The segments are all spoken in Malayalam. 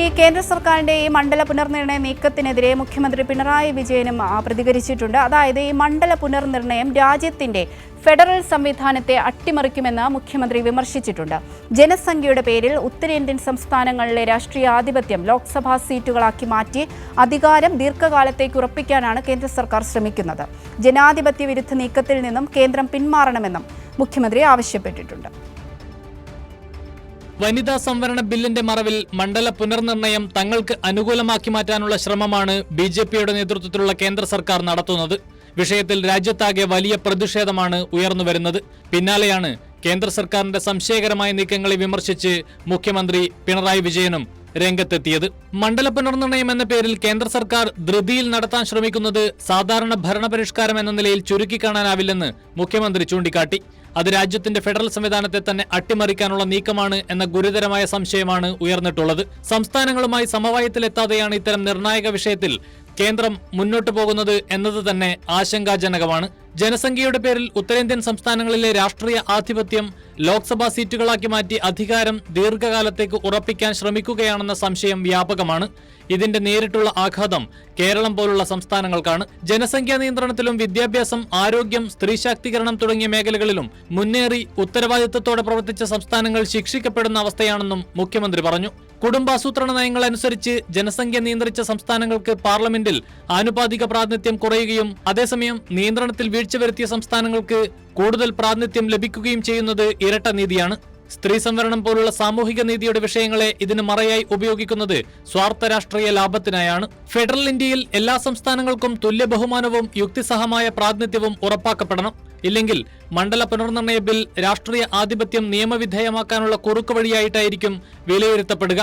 ഈ കേന്ദ്ര സർക്കാരിന്റെ ഈ മണ്ഡല പുനർനിർണയ നീക്കത്തിനെതിരെ മുഖ്യമന്ത്രി പിണറായി വിജയനും പ്രതികരിച്ചിട്ടുണ്ട്. അതായത് ഈ മണ്ഡല പുനർനിർണയം രാജ്യത്തിന്റെ ഫെഡറൽ സംവിധാനത്തെ അട്ടിമറിക്കുമെന്ന് മുഖ്യമന്ത്രി വിമർശിച്ചിട്ടുണ്ട്. ജനസംഖ്യയുടെ പേരിൽ ഉത്തരേന്ത്യൻ സംസ്ഥാനങ്ങളിലെ രാഷ്ട്രീയ ആധിപത്യം ലോക്സഭാ സീറ്റുകളാക്കി മാറ്റി അധികാരം ദീർഘകാലത്തേക്ക് ഉറപ്പിക്കാനാണ് കേന്ദ്ര സർക്കാർ ശ്രമിക്കുന്നത്. ജനാധിപത്യ വിരുദ്ധ നീക്കത്തിൽ നിന്നും കേന്ദ്രം പിന്മാറണമെന്നും മുഖ്യമന്ത്രി ആവശ്യപ്പെട്ടിട്ടുണ്ട്. വനിതാ സംവരണ ബില്ലിന്റെ മറവിൽ മണ്ഡല പുനർനിർണയം തങ്ങൾക്ക് അനുകൂലമാക്കി മാറ്റാനുള്ള ശ്രമമാണ് ബിജെപിയുടെ നേതൃത്വത്തിലുള്ള കേന്ദ്ര സർക്കാർ നടത്തുന്നത്. വിഷയത്തിൽ രാജ്യത്താകെ വലിയ പ്രതിഷേധമാണ് ഉയർന്നുവരുന്നത്. പിന്നാലെയാണ് കേന്ദ്ര സർക്കാരിന്റെ സംശയകരമായ നീക്കങ്ങളെ വിമർശിച്ച് മുഖ്യമന്ത്രി പിണറായി വിജയനും രംഗത്തെത്തിയത്. മണ്ഡല പുനർനിർണയം എന്ന പേരിൽ കേന്ദ്ര സർക്കാർ ധൃതിയിൽ നടത്താൻ ശ്രമിക്കുന്നത് സാധാരണ ഭരണപരിഷ്കാരം എന്ന നിലയിൽ ചുരുക്കിക്കാണാനാവില്ലെന്ന് മുഖ്യമന്ത്രി ചൂണ്ടിക്കാട്ടി. അത് രാജ്യത്തിന്റെ ഫെഡറൽ സംവിധാനത്തെ തന്നെ അട്ടിമറിക്കാനുള്ള നീക്കമാണ് എന്ന ഗുരുതരമായ സംശയമാണ് ഉയർന്നിട്ടുള്ളത്. സംസ്ഥാനങ്ങളുമായി സമവായത്തിലെത്താതെയാണ് ഇത്തരം നിർണായക വിഷയത്തിൽ കേന്ദ്രം മുന്നോട്ടു പോകുന്നത് എന്നത് തന്നെ ആശങ്കാജനകമാണ്. ജനസംഖ്യയുടെ പേരിൽ ഉത്തരേന്ത്യൻ സംസ്ഥാനങ്ങളിലെ രാഷ്ട്രീയ ആധിപത്യം ലോക്സഭാ സീറ്റുകളാക്കി മാറ്റി അധികാരം ദീർഘകാലത്തേക്ക് ഉറപ്പിക്കാൻ ശ്രമിക്കുകയാണെന്ന സംശയം വ്യാപകമാണ്. ഇതിന്റെ നേരിട്ടുള്ള ആഘാതം കേരളം പോലുള്ള സംസ്ഥാനങ്ങൾക്കാണ്. ജനസംഖ്യാ നിയന്ത്രണത്തിലും വിദ്യാഭ്യാസം, ആരോഗ്യം, സ്ത്രീ ശാക്തീകരണം തുടങ്ങിയ മേഖലകളിലും മുന്നേറി ഉത്തരവാദിത്തത്തോടെ പ്രവർത്തിച്ച സംസ്ഥാനങ്ങൾ ശിക്ഷിക്കപ്പെടുന്ന അവസ്ഥയാണെന്നും മുഖ്യമന്ത്രി പറഞ്ഞു. കുടുംബാസൂത്രണ നയങ്ങൾ അനുസരിച്ച് ജനസംഖ്യ നിയന്ത്രിച്ച സംസ്ഥാനങ്ങൾക്ക് പാർലമെന്റിൽ ആനുപാതിക പ്രാതിനിധ്യം കുറയുകയും അതേസമയം നിയന്ത്രണത്തിൽ വീഴ്ച വരുത്തിയ സംസ്ഥാനങ്ങൾക്ക് കൂടുതൽ പ്രാതിനിധ്യം ലഭിക്കുകയും ചെയ്യുന്നത് ഇരട്ട നീതിയാണ്. സ്ത്രീ സംവരണം പോലുള്ള സാമൂഹിക നീതിയുടെ വിഷയങ്ങളെ ഇതിന് മറയായി ഉപയോഗിക്കുന്നത് സ്വാർത്ഥ രാഷ്ട്രീയ ലാഭത്തിനായാണ്. ഫെഡറൽ ഇന്ത്യയിൽ എല്ലാ സംസ്ഥാനങ്ങൾക്കും തുല്യ ബഹുമാനവും യുക്തിസഹമായ പ്രാതിനിധ്യവും ഉറപ്പാക്കപ്പെടണം. ഇല്ലെങ്കിൽ മണ്ഡല പുനർനിർണയ ബിൽ രാഷ്ട്രീയ ആധിപത്യം നിയമവിധേയമാക്കാനുള്ള കുറുക്കുവഴിയായിട്ടായിരിക്കും വിലയിരുത്തപ്പെടുക.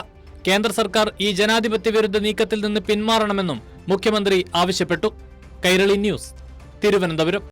കേന്ദ്ര സർക്കാർ ഈ ജനാധിപത്യ വിരുദ്ധ നീക്കത്തിൽ നിന്ന് പിന്മാറണമെന്നും മുഖ്യമന്ത്രി ആവശ്യപ്പെട്ടു. കൈരളി ന്യൂസ്, തിരുവനന്തപുരം.